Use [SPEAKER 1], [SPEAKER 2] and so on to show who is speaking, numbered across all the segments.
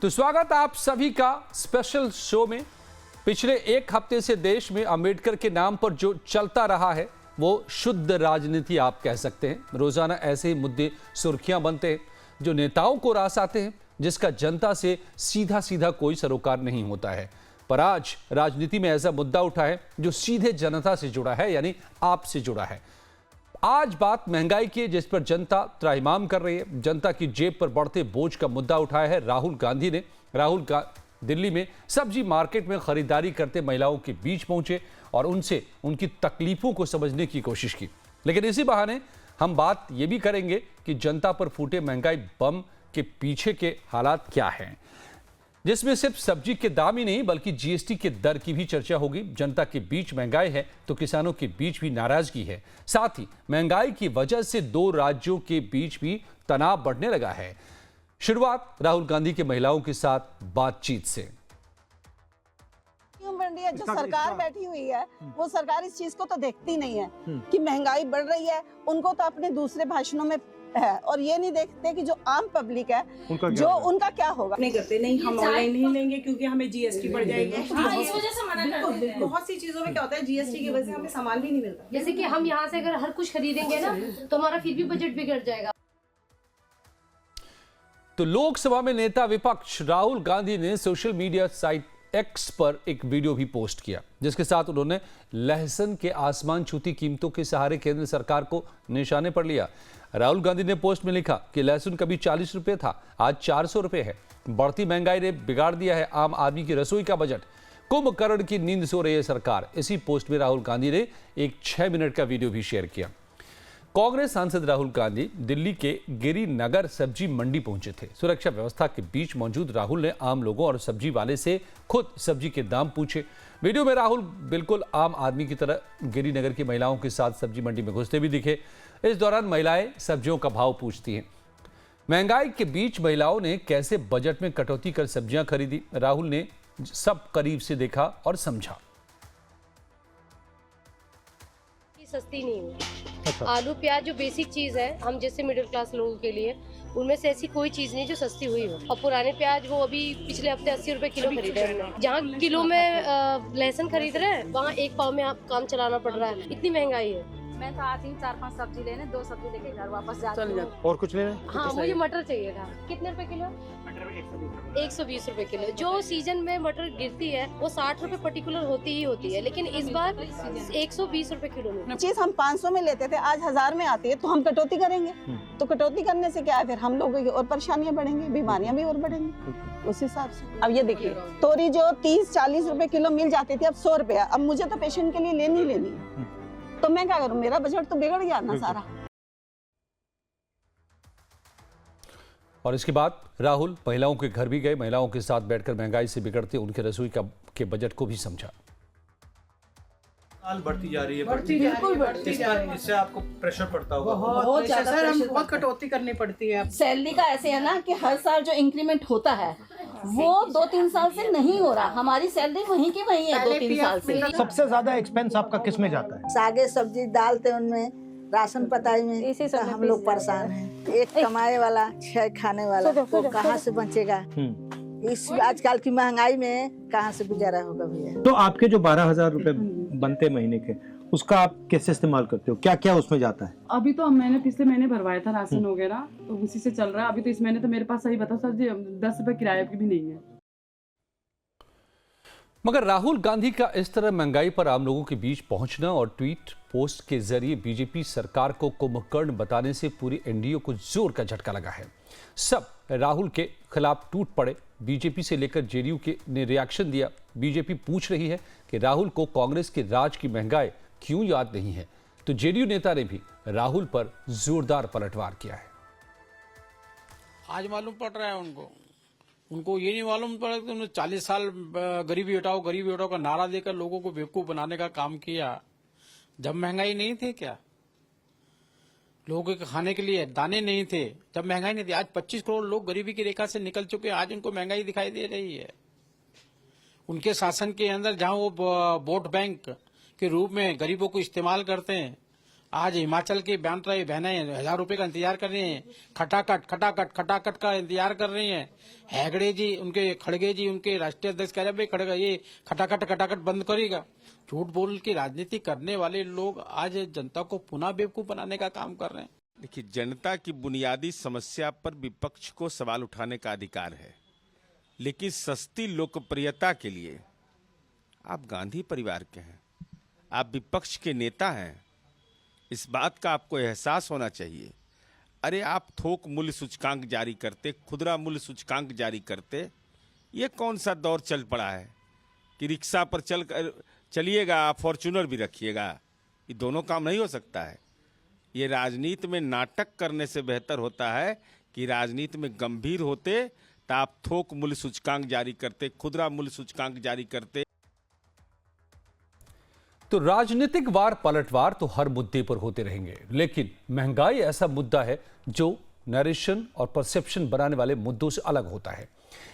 [SPEAKER 1] तो स्वागत आप सभी का स्पेशल शो में। पिछले एक हफ्ते से देश में अंबेडकर के नाम पर जो चलता रहा है वो शुद्ध राजनीति आप कह सकते हैं। रोजाना ऐसे ही मुद्दे सुर्खियां बनते हैं जो नेताओं को रास आते हैं, जिसका जनता से सीधा सीधा कोई सरोकार नहीं होता है। पर आज राजनीति में ऐसा मुद्दा उठा है जो सीधे जनता से जुड़ा है, यानी आपसे जुड़ा है। आज बात महंगाई की, जिस पर जनता त्राहिमाम कर रही है। जनता की जेब पर बढ़ते बोझ का मुद्दा उठाया है राहुल गांधी ने। दिल्ली में सब्जी मार्केट में खरीदारी करते महिलाओं के बीच पहुंचे और उनसे उनकी तकलीफों को समझने की कोशिश की। लेकिन इसी बहाने हम बात यह भी करेंगे कि जनता पर फूटे महंगाई बम के पीछे के हालात क्या हैं, जिसमें सिर्फ सब्जी के दाम ही नहीं बल्कि जीएसटी के दर की भी चर्चा होगी। जनता के बीच महंगाई है तो किसानों के बीच भी नाराजगी है। साथ ही महंगाई की वजह से दो राज्यों के बीच भी तनाव बढ़ने लगा है। शुरुआत राहुल गांधी के महिलाओं के साथ बातचीत से।
[SPEAKER 2] क्यों बढ़ रही है? जो सरकार बैठी हुई है वो सरकार इस चीज को तो देखती नहीं है कि महंगाई बढ़ रही है। उनको तो अपने दूसरे भाषणों में है और ये नहीं देखते कि जो आम पब्लिक है उनका क्या होगा।
[SPEAKER 3] नहीं करते, नहीं हम ऑनलाइन नहीं लेंगे क्योंकि हमें जीएसटी बढ़ जाएगी।
[SPEAKER 4] इस वजह से मना करते हैं।
[SPEAKER 3] बहुत सी चीजों में क्या होता है, जीएसटी की वजह से हमें सामान भी नहीं मिलता।
[SPEAKER 4] जैसे कि हम यहाँ से अगर हर कुछ खरीदेंगे ना तो हमारा फिर भी बजट बिगड़ जाएगा।
[SPEAKER 1] तो लोकसभा में नेता विपक्ष राहुल गांधी ने सोशल मीडिया साइट एक्स पर एक वीडियो भी पोस्ट किया, जिसके साथ उन्होंने लहसुन के आसमान छूती कीमतों के सहारे केंद्र सरकार को निशाने पर लिया। राहुल गांधी ने पोस्ट में लिखा कि लहसुन कभी 40 रुपए था, आज 400 रुपए है। बढ़ती महंगाई ने बिगाड़ दिया है आम आदमी की रसोई का बजट। कुंभकर्ण की नींद सो रही है सरकार। इसी पोस्ट में राहुल गांधी ने एक 6 मिनट का वीडियो भी शेयर किया। कांग्रेस सांसद राहुल गांधी दिल्ली के गिरिनगर सब्जी मंडी पहुंचे थे। सुरक्षा व्यवस्था के बीच मौजूद राहुल ने आम लोगों और सब्जी वाले से खुद सब्जी के दाम पूछे। वीडियो में राहुल बिल्कुल आम आदमी की तरह गिरिनगर की महिलाओं के साथ सब्जी मंडी में घुसते भी दिखे। इस दौरान महिलाएं सब्जियों का भाव पूछती हैं। महंगाई के बीच महिलाओं ने कैसे बजट में कटौती कर सब्जियां खरीदी, राहुल ने सब करीब से देखा और समझा।
[SPEAKER 5] सस्ती नहीं हुई। आलू प्याज जो बेसिक चीज है हम जैसे मिडिल क्लास लोगों के लिए, उनमें से ऐसी कोई चीज नहीं जो सस्ती हुई हो। और पुराने प्याज वो अभी पिछले हफ्ते 80 रुपए किलो खरीद रहे हैं। जहाँ किलो में लहसुन खरीद रहे हैं वहाँ एक पाव में आप काम चलाना पड़ रहा है। इतनी महंगाई है।
[SPEAKER 6] मैं तो आती हूँ 4-5 सब्जी लेने, 2 सब्जी लेके घर वापस जाती हूँ।
[SPEAKER 7] और कुछ लेना?
[SPEAKER 5] हाँ, मुझे मटर चाहिए था। कितने रुपए किलो? 120 रुपए किलो। जो सीजन में मटर गिरती है वो 60 रुपए पर्टिकुलर होती ही होती है, लेकिन इस बार 120 रुपए किलो में।
[SPEAKER 2] चीज हम 500 में लेते थे, आज 1000 में आती है, तो हम कटौती करेंगे। तो कटौती करने से क्या है, फिर हम लोगों की और परेशानियां बढ़ेंगी, बीमारियां भी और बढ़ेंगी उस हिसाब से। अब ये देखिए, तोरी जो 30-40 रुपए किलो मिल जाती थी अब 100 रुपया। अब मुझे तो पेशेंट के लिए लेनी है, तो मैं क्या करूं, मेरा बजट तो बिगड़ गया ना सारा।
[SPEAKER 1] और इसके बाद राहुल महिलाओं के घर भी गए। महिलाओं के साथ बैठकर महंगाई से बिगड़ते उनके रसोई के बजट को भी समझा।
[SPEAKER 7] बढ़ती जा रही है,
[SPEAKER 3] बिल्कुल बढ़ती जा रही है।
[SPEAKER 7] इससे आपको प्रेशर पड़ता होगा।
[SPEAKER 3] बहुत ज्यादा सर, हम बहुत कटौती करनी पड़ती है।
[SPEAKER 6] सैलरी का ऐसे है ना कि हर साल जो इंक्रीमेंट होता है वो 2-3 साल से नहीं हो रहा। हमारी सैलरी वहीं की वहीं है 2-3 साल से।
[SPEAKER 7] सबसे ज्यादा एक्सपेंस आपका किस में जाता है?
[SPEAKER 2] सागे सब्जी डालते उनमें, राशन पताई में,
[SPEAKER 6] इसी सब में
[SPEAKER 2] हम लोग परेशान हैं। एक कमाए वाला 6 खाने वाला तो कहाँ से बचेगा? इस आजकल की महंगाई में कहाँ से गुजारा होगा भैया?
[SPEAKER 7] तो आपके जो 12,000 रुपए बनते महीने के, उसका आप कैसे इस्तेमाल करते हो? क्या क्या उसमें जाता है?
[SPEAKER 8] अभी तो मैंने पिछले महीने भरवाया था राशन वगैरह, तो उसी से चल रहा है। अभी तो इस महीने तो मेरे पास सही बताओ सर जी 10 रुपए किराए की भी नहीं है।
[SPEAKER 1] मगर राहुल गांधी का इस तरह महंगाई पर आम लोगों के बीच पहुंचना और ट्वीट पोस्ट के जरिए बीजेपी सरकार को कुंभकर्ण बताने से पूरी एनडीए को जोर का झटका लगा है। सब राहुल के खिलाफ टूट पड़े। बीजेपी से लेकर जेडीयू ने रिएक्शन दिया। बीजेपी पूछ रही है कि राहुल को कांग्रेस के राज की महंगाई क्यों याद नहीं है, तो जेडीयू नेता ने भी राहुल पर जोरदार पलटवार किया है।
[SPEAKER 9] आज मालूम पड़ रहा है उनको ये नहीं मालूम पड़ा कि उन्होंने 40 साल गरीबी हटाओ का नारा देकर लोगों को बेवकूफ बनाने का काम किया। जब महंगाई नहीं थी क्या, लोगों के खाने के लिए दाने नहीं थे, जब महंगाई नहीं थी। आज 25 करोड़ लोग गरीबी की रेखा से निकल चुके हैं, आज उनको महंगाई दिखाई दे रही है। उनके शासन के अंदर जहां वो वोट बैंक के रूप में गरीबों को इस्तेमाल करते हैं, आज हिमाचल की बहनें 1000 रुपए का इंतजार कर रही हैं, खटाखट का इंतजार कर रही हैं। हेगड़े जी, उनके खड़गे जी, उनके राष्ट्रीय अध्यक्ष कह रहे भाई खड़गा ये खटाखट बंद करेगा। झूठ बोल के राजनीति करने वाले लोग आज जनता को पुनः बेवकूफ बनाने का काम कर रहे हैं।
[SPEAKER 10] देखिए, जनता की बुनियादी समस्या पर विपक्ष को सवाल उठाने का अधिकार है, लेकिन सस्ती लोकप्रियता के लिए आप गांधी परिवार के हैं, आप विपक्ष के नेता हैं, इस बात का आपको एहसास होना चाहिए। अरे आप थोक मूल्य सूचकांक जारी करते, खुदरा मूल्य सूचकांक जारी करते, ये कौन सा दौर चल पड़ा है कि रिक्शा पर चलिएगा, फॉर्च्यूनर भी रखिएगा? ये दोनों काम नहीं हो सकता है। ये राजनीति में नाटक करने से बेहतर होता है कि राजनीति में गंभीर होते तो आप थोक मूल्य सूचकांक जारी करते, खुदरा मूल्य सूचकांक जारी करते।
[SPEAKER 1] तो राजनीतिक वार पलटवार तो हर मुद्दे पर होते रहेंगे, लेकिन महंगाई ऐसा मुद्दा है जो नरेशन और परसेप्शन बनाने वाले मुद्दों से अलग होता है।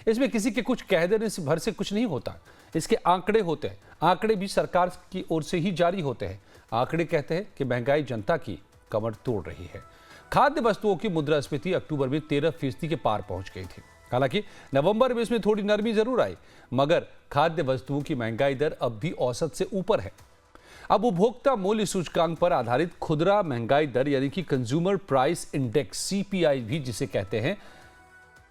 [SPEAKER 1] इसमें किसी के कुछ कह देने से भर से कुछ नहीं होता, इसके आंकड़े होते हैं। आंकड़े भी सरकार की ओर से ही जारी होते हैं। आंकड़े कहते हैं कि महंगाई जनता की कमर तोड़ रही है। खाद्य वस्तुओं की मुद्रास्फीति अक्टूबर में 13% के पार पहुंच गई थी। हालांकि नवंबर में इसमें थोड़ी नरमी जरूर आई, मगर खाद्य वस्तुओं की महंगाई दर अब भी औसत से ऊपर है। अब उपभोक्ता मूल्य सूचकांक पर आधारित खुदरा महंगाई दर यानी कि कंज्यूमर प्राइस इंडेक्स सीपीआई भी जिसे कहते हैं,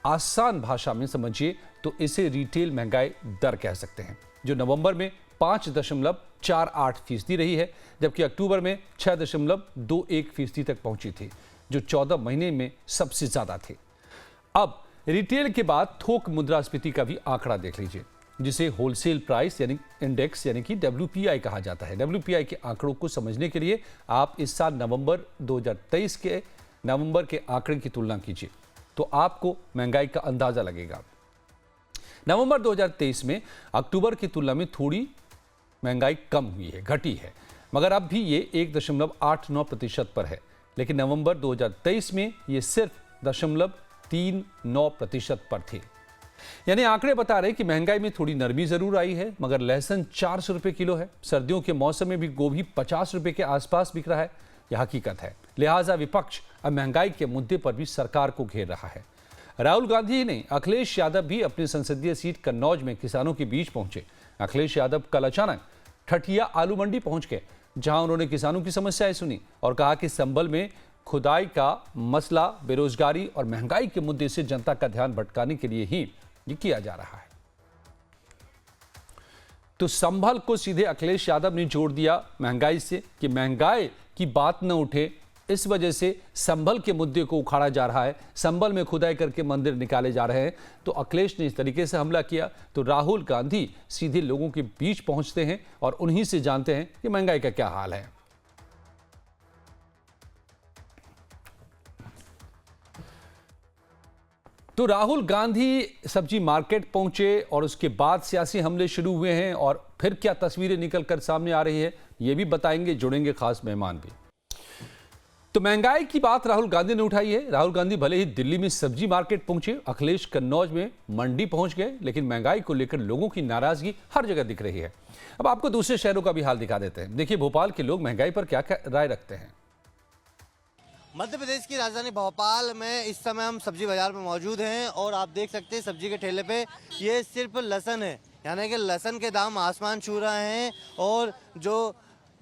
[SPEAKER 1] आसान भाषा में समझिए तो इसे रिटेल महंगाई दर कह सकते हैं, जो नवंबर में 5.48% रही है, जबकि अक्टूबर में 6.21% तक पहुंची थी, जो 14 महीने में सबसे ज्यादा थी। अब रिटेल के बाद थोक मुद्रास्फीति का भी आंकड़ा देख लीजिए, जिसे होलसेल प्राइस यानी इंडेक्स यानी कि WPI कहा जाता है। WPI के आंकड़ों को समझने के लिए आप इस साल नवंबर 2023 के नवंबर के आंकड़े की तुलना कीजिए तो आपको महंगाई का अंदाजा लगेगा। नवंबर 2023 में अक्टूबर की तुलना में थोड़ी महंगाई कम हुई है, घटी है, मगर अब भी ये 1.89% पर है। लेकिन नवंबर 2023 में ये सिर्फ 0.39% पर थी। यानी आंकड़े बता रहे कि महंगाई में थोड़ी नरमी जरूर आई है, मगर लहसुन 400 रुपए किलो है। सर्दियों के मौसम में भी गोभी 50 रुपए के आसपास बिक रहा है, यह हकीकत है। लिहाजा विपक्ष अब महंगाई के मुद्दे पर भी सरकार को घेर रहा है। राहुल गांधी ही नहीं, अखिलेश यादव भी अपनी संसदीय सीट कन्नौज में किसानों के बीच पहुंचे। अखिलेश यादव कल अचानक ठठिया आलू मंडी पहुंच गए, जहां उन्होंने किसानों की समस्याएं सुनी और कहा कि संभल में खुदाई का मसला बेरोजगारी और महंगाई के मुद्दे से जनता का ध्यान भटकाने के लिए ही ये किया जा रहा है। तो संभल को सीधे अखिलेश यादव ने जोड़ दिया महंगाई से कि महंगाई की बात न उठे, इस वजह से संभल के मुद्दे को उखाड़ा जा रहा है। संभल में खुदाई करके मंदिर निकाले जा रहे हैं। तो अखिलेश ने इस तरीके से हमला किया तो राहुल गांधी सीधे लोगों के बीच पहुंचते हैं और उन्हीं से जानते हैं कि महंगाई का क्या हाल है। तो राहुल गांधी सब्जी मार्केट पहुंचे और उसके बाद सियासी हमले शुरू हुए हैं और फिर क्या तस्वीरें निकलकर सामने आ रही है ये भी बताएंगे, जुड़ेंगे खास मेहमान भी। तो महंगाई की बात राहुल गांधी ने उठाई है। राहुल गांधी भले ही दिल्ली में सब्जी मार्केट पहुंचे, अखिलेश कन्नौज में मंडी पहुंच गए, लेकिन महंगाई को लेकर लोगों की नाराजगी हर जगह दिख रही है। अब आपको दूसरे शहरों का भी हाल दिखा देते हैं। देखिए भोपाल के लोग महंगाई पर क्या क्या राय रखते हैं।
[SPEAKER 11] मध्य प्रदेश की राजधानी भोपाल में इस समय हम सब्जी बाजार में मौजूद हैं और आप देख सकते हैं सब्जी के ठेले पे ये सिर्फ लहसुन है, यानी कि लहसुन के दाम आसमान छू रहे हैं और जो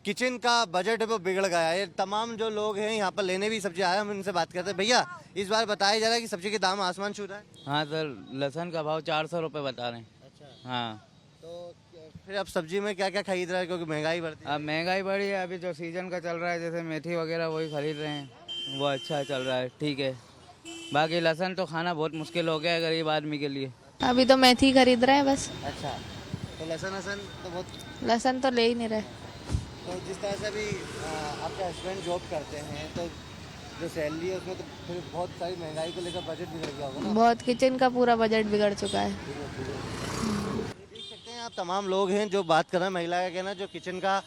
[SPEAKER 11] किचन का बजट है वो बिगड़ गया है। तमाम जो लोग हैं यहाँ पर लेने भी सब्जी आए, हम इनसे बात करते हैं। भैया इस बार बताया जा रहा है कि सब्जी के दाम आसमान छू रहा है।
[SPEAKER 12] हाँ सर, लहसुन का भाव 400 रुपये बता रहे हैं।
[SPEAKER 11] अच्छा
[SPEAKER 12] हाँ,
[SPEAKER 11] तो फिर अब सब्जी में क्या क्या खरीद रहा है, क्योंकि महंगाई बढ़ती है।
[SPEAKER 12] अब महंगाई बढ़ी है, अभी जो सीजन का चल रहा है जैसे मेथी वगैरह वही खरीद रहे हैं, वो अच्छा चल रहा है, ठीक है। बाकी लहसुन तो खाना बहुत मुश्किल हो गया है गरीब आदमी के लिए।
[SPEAKER 13] अभी तो मेथी खरीद रहे हैं बस।
[SPEAKER 11] अच्छा, तो लहसुन तो बहुत,
[SPEAKER 13] लहसुन तो ले ही नहीं रहे।
[SPEAKER 11] तो जिस तरह से भी आपके हस्बैंड जॉब करते हैं तो जो सैलरी है उसमें तो फिर बहुत सारी महंगाई को लेकर बजट बिगड़ गया होगा ना।
[SPEAKER 13] बहुत, किचन का पूरा बजट बिगड़ चुका है।
[SPEAKER 11] देख सकते हैं आप तमाम लोग हैं जो बात कर रहे हैं। महिला का कहना जो किचन का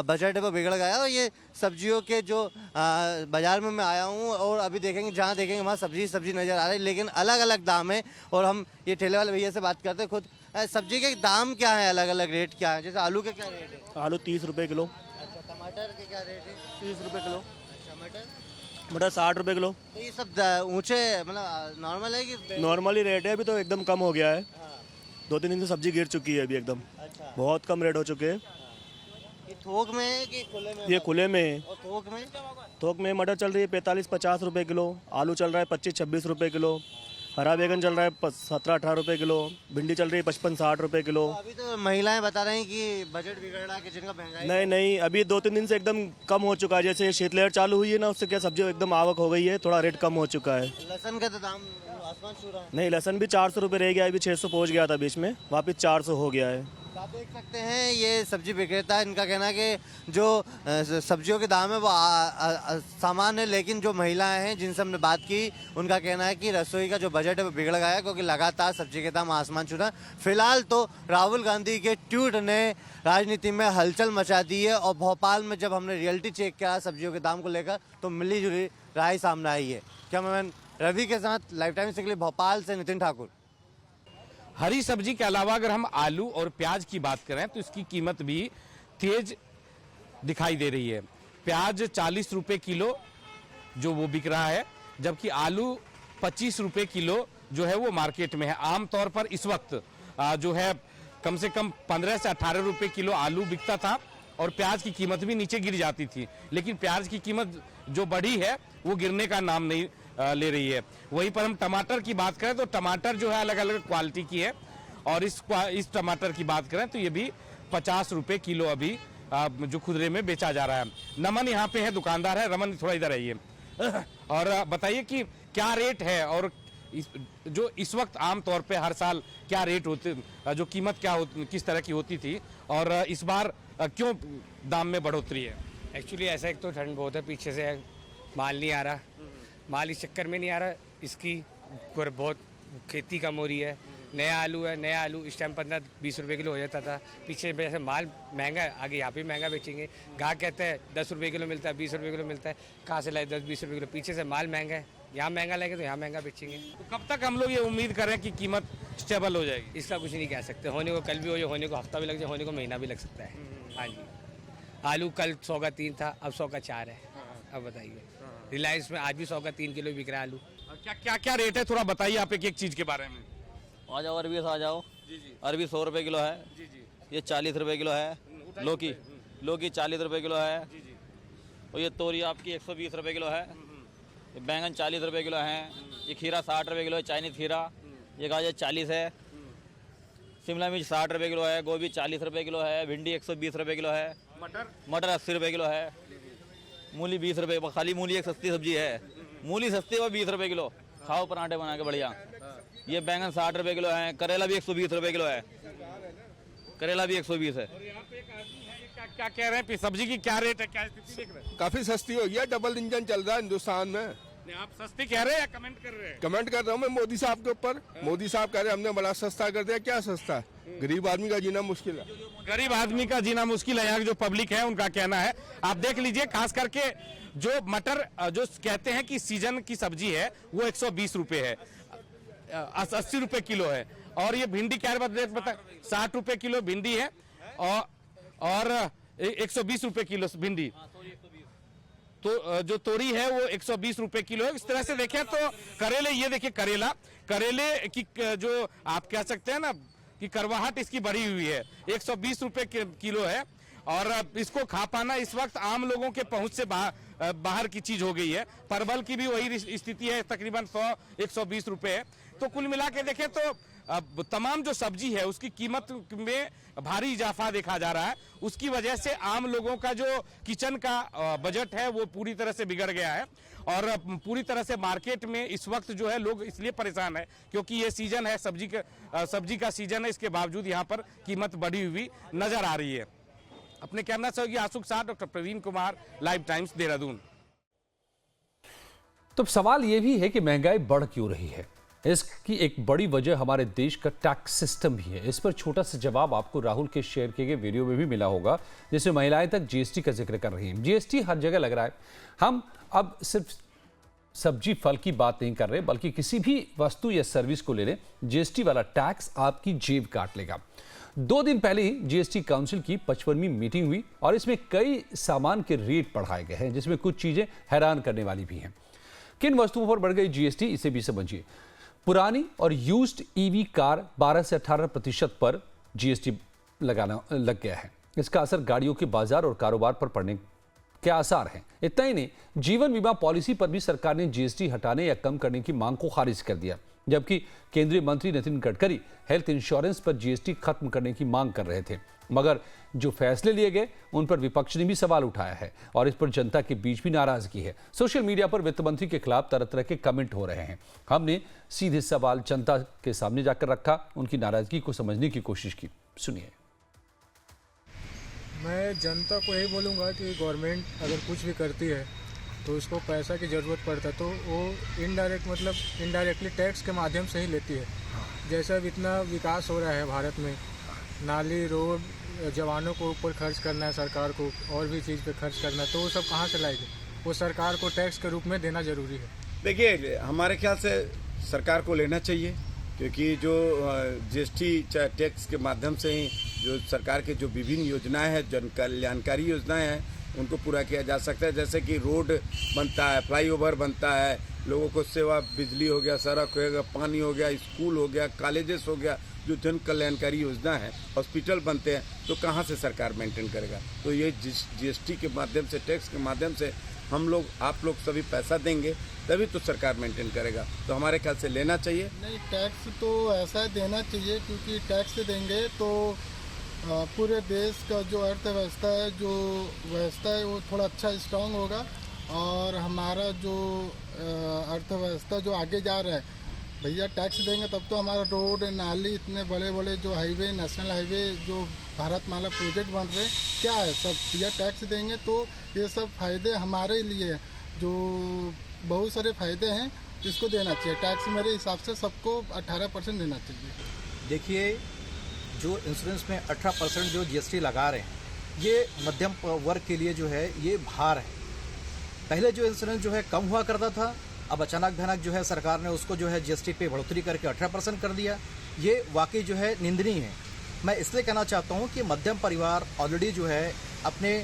[SPEAKER 11] बजट है वो बिगड़ गया। और ये सब्जियों के जो बाजार में मैं आया हूँ और अभी देखेंगे जहाँ देखेंगे वहाँ सब्जी नज़र आ रही है, लेकिन अलग अलग दाम है। और हम ये ठेले वाले भैया से बात करते हैं खुद। सब्जी के दाम क्या है, अलग अलग रेट क्या है? जैसे आलू के क्या रेट है?
[SPEAKER 14] आलू 30 रुपये किलो।
[SPEAKER 11] अच्छा, मटर के क्या रेट है?
[SPEAKER 14] 30 रुपए किलो।
[SPEAKER 11] अच्छा, मटर
[SPEAKER 14] मटर 60 रुपए किलो।
[SPEAKER 11] तो ये सब ऊंचे मतलब नॉर्मल है कि
[SPEAKER 14] नॉर्मली रेट है, अभी तो एकदम कम हो गया है। 2-3 दिन से सब्जी गिर चुकी है अभी एकदम।
[SPEAKER 11] अच्छा।
[SPEAKER 14] बहुत कम रेट हो चुके हैं।
[SPEAKER 11] ये थोक में है कि खुले में?
[SPEAKER 14] ये खुले में है।
[SPEAKER 11] और थोक में?
[SPEAKER 14] थोक में मटर चल रही है 45-50 रुपए किलो, आलू चल रहा है 25-26 रुपए किलो, हरा बैगन चल रहा है 17-18 रुपए किलो, भिंडी चल रही है 55-60 रुपए किलो।
[SPEAKER 11] अभी तो महिलाएं बता रही हैं कि बजट बिगड़ रहा है, किचन का महंगाई।
[SPEAKER 14] नहीं, अभी 2-3 दिन से एकदम कम हो चुका है। जैसे शीतलहर चालू हुई है ना, उससे क्या सब्जी एकदम आवक हो गई है, थोड़ा रेट कम हो चुका है।
[SPEAKER 11] लहसुन का तो दाम आसमान छू रहा है।
[SPEAKER 14] नहीं, लहसुन भी 400 रुपये रह गया, अभी 600 पहुंच गया था बीच में, वापस 400 हो गया है।
[SPEAKER 11] आप देख सकते हैं ये सब्जी विक्रेता, इनका कहना है कि जो सब्जियों के दाम है वो सामान्य है, लेकिन जो महिलाएं हैं जिनसे हमने बात की उनका कहना है कि रसोई का जो बजट है वो बिगड़ गया है, क्योंकि लगातार सब्जी के दाम आसमान छू रहा है। फिलहाल तो राहुल गांधी के ट्वीट ने राजनीति में हलचल मचा दी है, और भोपाल में जब हमने रियलिटी चेक किया सब्जियों के दाम को लेकर तो मिली जुली राय सामने आई है। कैमरामैन रवि के साथ लाइव टाइम्स के लिए भोपाल से नितिन ठाकुर।
[SPEAKER 10] हरी सब्जी के अलावा अगर हम आलू और प्याज की बात करें तो इसकी कीमत भी तेज दिखाई दे रही है। प्याज 40 रुपए किलो जो वो बिक रहा है, जबकि आलू 25 रुपए किलो जो है वो मार्केट में है। आमतौर पर इस वक्त जो है कम से कम 15 से 18 रुपए किलो आलू बिकता था और प्याज की कीमत भी नीचे गिर जाती थी, लेकिन प्याज की कीमत जो बढ़ी है वो गिरने का नाम नहीं ले रही है। वहीं पर हम टमाटर की बात करें तो टमाटर जो है अलग अलग क्वालिटी की है, और इस टमाटर की बात करें तो ये भी 50 रुपए किलो अभी जो खुदरे में बेचा जा रहा है। नमन यहाँ पे है, दुकानदार है। रमन थोड़ा इधर आइए और बताइए कि क्या रेट है और जो इस वक्त आमतौर पे हर साल क्या रेट होते, जो कीमत क्या किस तरह की होती थी, और इस बार क्यों दाम में बढ़ोतरी है?
[SPEAKER 15] एक्चुअली ऐसा, एक तो ठंड बहुत है, पीछे से माल नहीं आ रहा, माल इस चक्कर में नहीं आ रहा, इसकी बहुत खेती कम हो रही है। नया आलू है, नया आलू इस टाइम 15-20 रुपए किलो हो जाता था, पीछे वजह माल महंगा है, आगे यहाँ पे महंगा बेचेंगे। ग्राहक कहते हैं 10 रुपए किलो मिलता है, 20 रुपए किलो मिलता है, कहाँ से लाए 10-20 रुपए किलो, पीछे से माल महंगा है, यहाँ महंगा लेंगे तो यहाँ महंगा बेचेंगे।
[SPEAKER 10] तो कब तक हम लोग ये उम्मीद करें कि कीमत स्टेबल हो जाएगी?
[SPEAKER 15] इसका कुछ नहीं कह सकते, होने को कल भी हो जाए, होने को हफ्ता भी लग जाए, होने को महीना भी लग सकता है। हाँ जी, आलू कल 100 का 3 था, अब 100 का 4 है। अब बताइए, रिलायंस में आज भी 100 का 3 किलो बिक रहा है आलू।
[SPEAKER 10] क्या रेट है, थोड़ा बताइए आप एक चीज के बारे में।
[SPEAKER 16] आ जाओ अरबी आ जाओ। अरबी 100 रुपए किलो है। ये 40 रुपए किलो है। लौकी 40 रुपए किलो है। और ये तोरी आपकी 120 रुपए किलो है। ये बैंगन 40 रुपए किलो है। ये खीरा 60 रुपए किलो है, चाइनीज खीरा। ये गाजर 40 है। शिमला मिर्च 60 रुपए किलो है। गोभी 40 रुपए किलो है। भिंडी 120 रुपए किलो है। मटर 80 रुपए किलो है। मूली 20 रुपए, खाली मूली एक सस्ती सब्जी है। मूली सस्ती है 20 रुपए किलो, खाओ पराठे बना के बढ़िया। ये बैंगन 60 रुपए किलो है। करेला भी 120 रुपए किलो है। करेला भी 120 है।
[SPEAKER 10] क्या कह रहे हैं, सब्जी की क्या रेट है, क्या स्थिति देख रहे हैं?
[SPEAKER 17] काफी सस्ती हो गई, डबल इंजन चल रहा है हिंदुस्तान में।
[SPEAKER 10] आप सस्ती कह रहे हैं या कमेंट कर रहे हैं?
[SPEAKER 17] कमेंट कर रहा हूँ मैं मोदी साहब के ऊपर। मोदी साहब कह रहे हैं हमने बड़ा सस्ता कर दिया। क्या सस्ता है? गरीब आदमी का जीना मुश्किल है।
[SPEAKER 10] गरीब आदमी का जीना मुश्किल है, यहाँ जो पब्लिक है उनका कहना है। आप देख लीजिए, खास करके जो मटर जो कहते हैं कि सीजन की सब्जी है वो 120 रुपए है, 80 रुपए किलो है। और ये भिंडी क्या बता 60 रुपए किलो भिंडी है, और 120 रुपए किलो भिंडी। तो जो तोरी है वो 120 रुपए किलो है। इस तरह से देखें तो करेले, ये देखिए करेले की जो आप कह सकते हैं ना कि करवाहट इसकी बढ़ी हुई है, 120 रुपए किलो है। और इसको खा पाना इस वक्त आम लोगों के पहुंच से बाहर की चीज हो गई है। परवल की भी वही स्थिति है, तकरीबन 100-120 रुपए है। तो कुल मिला के देखें तो तमाम जो सब्जी है उसकी कीमत में भारी इजाफा देखा जा रहा है। उसकी वजह से आम लोगों का जो किचन का बजट है वो पूरी तरह से बिगड़ गया है, और पूरी तरह से मार्केट में इस वक्त जो है लोग इसलिए परेशान है क्योंकि ये सीजन है, सब्जी का सीजन है। इसके बावजूद यहाँ पर कीमत बढ़ी हुई नजर आ रही है। अपने कैमरा सहयोगी आशुक के साथ doctor Praveen Kumar, live times, Dehradun.
[SPEAKER 1] तो सवाल यह भी है कि महंगाई बढ़ क्यों रही है। इसकी एक बड़ी वजह हमारे देश का टैक्स सिस्टम भी है। इस पर छोटा सा जवाब आपको राहुल के शेयर किए गए वीडियो में भी मिला होगा, जिसमें महिलाएं तक जीएसटी का जिक्र कर रही हैं। जीएसटी हर जगह लग रहा है। हम अब सिर्फ सब्जी फल की बात नहीं कर रहे, बल्कि किसी भी वस्तु या सर्विस को ले लें, जीएसटी वाला टैक्स आपकी जेब काट लेगा। 2 दिन पहले ही जीएसटी काउंसिल की 55वीं मीटिंग हुई और इसमें कई सामान के रेट बढ़ाए गए हैं, जिसमें कुछ चीजें हैरान करने वाली भी हैं। किन वस्तुओं पर बढ़ गई जीएसटी, इसे भी समझिए। पुरानी और यूज्ड ईवी कार 12 से 18% पर जीएसटी लगाना लग गया है। इसका असर गाड़ियों के बाजार और कारोबार पर पड़ने के आसार हैं। इतना ही नहीं, जीवन बीमा पॉलिसी पर भी सरकार ने जीएसटी हटाने या कम करने की मांग को खारिज कर दिया, जबकि केंद्रीय मंत्री नितिन गडकरी हेल्थ इंश्योरेंस पर जीएसटी खत्म करने की मांग कर रहे थे। मगर जो फैसले लिए गए उन पर विपक्ष ने भी सवाल उठाया है और इस पर जनता के बीच भी नाराजगी है। सोशल मीडिया पर वित्त मंत्री के खिलाफ तरह तरह के कमेंट हो रहे हैं। हमने सीधे सवाल जनता के सामने जाकर रखा, उनकी नाराजगी को समझने की कोशिश की। सुनिए।
[SPEAKER 18] मैं जनता को यही बोलूँगा कि गवर्नमेंट अगर कुछ भी करती है तो उसको पैसा की ज़रूरत पड़ता है तो वो इनडायरेक्टली टैक्स के माध्यम से ही लेती है। जैसा इतना विकास हो रहा है भारत में, नाली रोड, जवानों को ऊपर खर्च करना है सरकार को, और भी चीज़ पे खर्च करना है, तो वो सब कहाँ से लाएगी? वो सरकार को टैक्स के रूप में देना ज़रूरी है।
[SPEAKER 19] देखिए, हमारे ख्याल से सरकार को लेना चाहिए, क्योंकि जो जीएसटी टैक्स के माध्यम से ही जो सरकार के जो विभिन्न योजनाएं हैं, जन कल्याणकारी योजनाएं हैं, उनको पूरा किया जा सकता है। जैसे कि रोड बनता है, फ्लाईओवर बनता है, लोगों को सेवा, बिजली हो गया, सड़क हो गया, पानी हो गया, स्कूल हो गया, कॉलेजेस हो गया, जो जन कल्याणकारी योजना है, हॉस्पिटल बनते हैं, तो कहाँ से सरकार मेंटेन करेगा? तो ये जीएसटी के माध्यम से, टैक्स के माध्यम से हम लोग, आप लोग सभी पैसा देंगे तभी तो सरकार मेंटेन करेगा। तो हमारे ख्याल से लेना चाहिए।
[SPEAKER 18] नहीं, टैक्स तो ऐसा देना चाहिए, क्योंकि टैक्स देंगे तो पूरे देश का जो अर्थव्यवस्था है, जो व्यवस्था है, वो थोड़ा अच्छा स्ट्रांग होगा और हमारा जो अर्थव्यवस्था जो आगे जा रहा है, भैया टैक्स देंगे तब तो हमारा रोड, नाली, इतने बड़े बड़े जो हाईवे, नेशनल हाईवे, जो भारतमाला प्रोजेक्ट बन रहे, क्या है सब, भैया टैक्स देंगे तो ये सब फायदे हमारे लिए, जो बहुत सारे फायदे हैं, इसको देना चाहिए। टैक्स मेरे हिसाब से सबको 18% देना चाहिए।
[SPEAKER 20] देखिए, जो इंश्योरेंस में 18% जो जीएसटी लगा रहे हैं, ये मध्यम वर्ग के लिए जो है ये भार है। पहले जो इंश्योरेंस जो है कम हुआ करता था, अब अचानक भयानक जो है सरकार ने उसको जो है जीएसटी पे बढ़ोतरी करके 18% कर दिया। ये वाकई जो है निंदनीय है। मैं इसलिए कहना चाहता हूँ कि मध्यम परिवार ऑलरेडी जो है अपने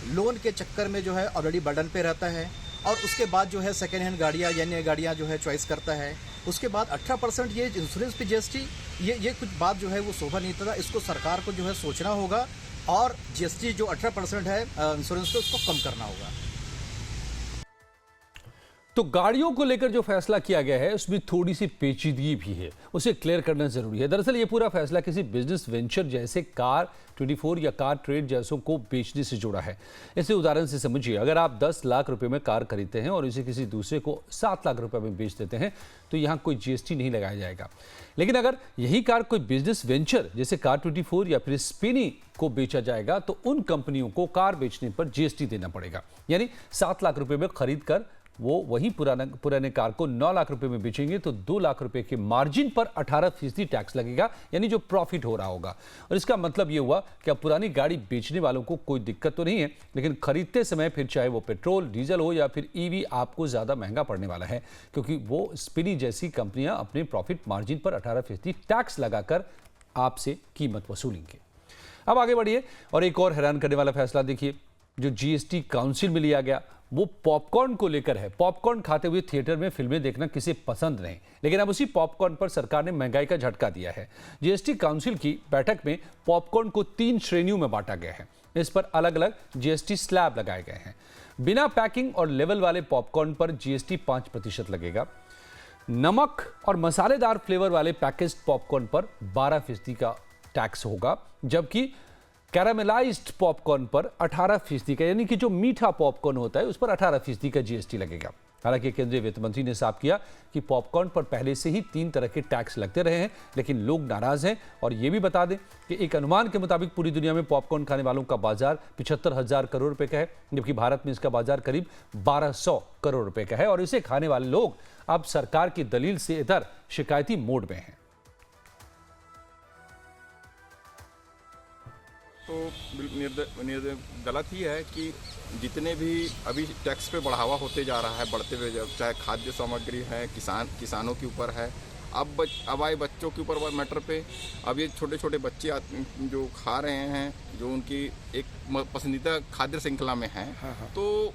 [SPEAKER 20] लोन के चक्कर में जो है ऑलरेडी बर्डन पे रहता है, और उसके बाद जो है सेकेंड हैंड गाड़ियाँ या नई गाड़ियाँ जो है चॉइस करता है। उसके बाद 18% ये इंश्योरेंस पे जीएसटी, ये कुछ बात जो है वो शोभा नहीं था। इसको सरकार को जो है सोचना होगा और जीएसटी जो 18% है इंश्योरेंस पे, उसको कम करना होगा।
[SPEAKER 1] तो गाड़ियों को लेकर जो फैसला किया गया है उसमें थोड़ी सी पेचीदगी भी है, उसे क्लियर करना जरूरी है। दरअसल ये पूरा फैसला किसी बिजनेस वेंचर जैसे कार 24 या कार ट्रेड जैसों को बेचने से जुड़ा है। इसे उदाहरण से समझिए, अगर आप 10 लाख रुपए में कार खरीदते हैं और इसे किसी दूसरे को 7 लाख रुपए में बेच देते हैं तो यहाँ कोई जीएसटी नहीं लगाया जाएगा। लेकिन अगर यही कार कोई बिजनेस वेंचर जैसे कार 24 या फिर स्पिनी को बेचा जाएगा तो उन कंपनियों को कार बेचने पर जीएसटी देना पड़ेगा। यानी 7 लाख रुपए में खरीद कर वो वही पुराने कार को 9 लाख रुपए में बेचेंगे तो 2 लाख रुपए के मार्जिन पर 18% टैक्स लगेगा, यानी जो प्रॉफिट हो रहा होगा। और इसका मतलब ये हुआ कि अब पुरानी गाड़ी बेचने वालों को कोई दिक्कत तो नहीं है, लेकिन खरीदते समय फिर चाहे वो पेट्रोल, डीजल हो या फिर ईवी, आपको ज्यादा महंगा पड़ने वाला है, क्योंकि वो स्पिनी जैसी कंपनियां अपने प्रॉफिट मार्जिन पर 18% टैक्स लगाकर आपसे कीमत वसूलेंगे। अब आगे बढ़िए और एक और हैरान करने वाला फैसला देखिए, जो जीएसटी काउंसिल में लिया गया वो पॉपकॉर्न को लेकर है। पॉपकॉर्न खाते हुए थिएटर में फिल्में देखना किसे पसंद नहीं, लेकिन अब उसी पॉपकॉर्न पर सरकार ने महंगाई का झटका दिया है। जीएसटी काउंसिल की बैठक में पॉपकॉर्न को 3 श्रेणियों में बांटा गया है। इस पर अलग अलग जीएसटी स्लैब लगाए गए हैं। बिना पैकिंग और लेवल वाले पॉपकॉर्न पर जीएसटी 5% लगेगा। नमक और मसालेदार फ्लेवर वाले पैकेज्ड पॉपकॉर्न पर 12% का टैक्स होगा, जबकि कैरामेलाइज्ड पॉपकॉर्न पर 18% का, यानी कि जो मीठा पॉपकॉर्न होता है उस पर 18% का जीएसटी लगेगा। हालांकि केंद्रीय वित्त मंत्री ने साफ किया कि पॉपकॉर्न पर पहले से ही 3 तरह के टैक्स लगते रहे हैं, लेकिन लोग नाराज हैं। और ये भी बता दें कि एक अनुमान के मुताबिक पूरी दुनिया में पॉपकॉर्न खाने वालों का बाजार 75,000 करोड़ रुपए का है, जबकि भारत में इसका बाजार करीब 1200 करोड़ रुपए का है। और इसे खाने वाले लोग अब सरकार की दलील से इधर शिकायती मोड में हैं।
[SPEAKER 21] तो गलत ही है कि जितने भी अभी टैक्स पे बढ़ावा होते जा रहा है, बढ़ते हुए, चाहे खाद्य सामग्री है, किसानों के ऊपर है, अब आए बच्चों के ऊपर मैटर पे। अब ये छोटे छोटे बच्चे जो खा रहे हैं, जो उनकी एक पसंदीदा खाद्य श्रृंखला में है, तो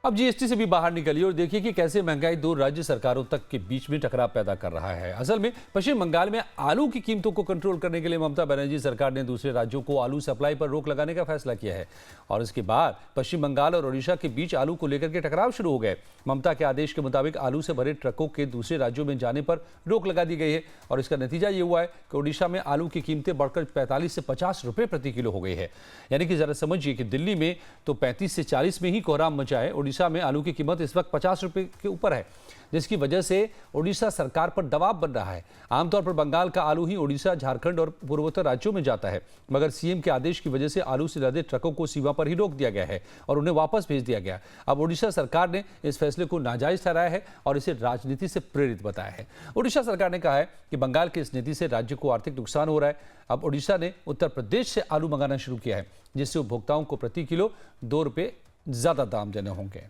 [SPEAKER 1] अब जीएसटी से भी बाहर निकलिए और देखिए कि कैसे महंगाई दो राज्य सरकारों तक के बीच में टकराव पैदा कर रहा है। असल में पश्चिम बंगाल में आलू की कीमतों को कंट्रोल करने के लिए ममता बनर्जी सरकार ने दूसरे राज्यों को आलू सप्लाई पर रोक लगाने का फैसला किया है और इसके बाद पश्चिम बंगाल और ओडिशा के बीच आलू को लेकर के टकराव शुरू हो गए। ममता के आदेश के मुताबिक आलू से भरे ट्रकों के दूसरे राज्यों में जाने पर रोक लगा दी गई है और इसका नतीजा ये हुआ है कि ओडिशा में आलू की कीमतें बढ़कर 45 से 50 रुपए प्रति किलो हो गई है। यानी कि जरा समझिए कि दिल्ली में तो 35 से 40 में ही कोहराम मचा है, ओडिशा में आलू की कीमत इस वक्त 50 रुपए के ऊपर है, जिसकी वजह से ओडिशा सरकार पर दबाव बन रहा है। आमतौर पर बंगाल का आलू ही ओडिशा, झारखंड और पूर्वोत्तर राज्यों में जाता है, मगर सीएम के आदेश की वजह से आलू से लदे ट्रकों को सीमा पर ही रोक दिया गया है और उन्हें वापस भेज दिया गया। अब ओडिशा सरकार ने इस फैसले को नाजायज ठहराया है और इसे राजनीति से प्रेरित बताया है। ओडिशा सरकार ने कहा है कि बंगाल की इस नीति से राज्य को आर्थिक नुकसान हो रहा है। अब ओडिशा ने उत्तर प्रदेश से आलू मंगाना शुरू किया है, जिससे उपभोक्ताओं को प्रति किलो 2 रुपये ज्यादा दाम देने होंगे।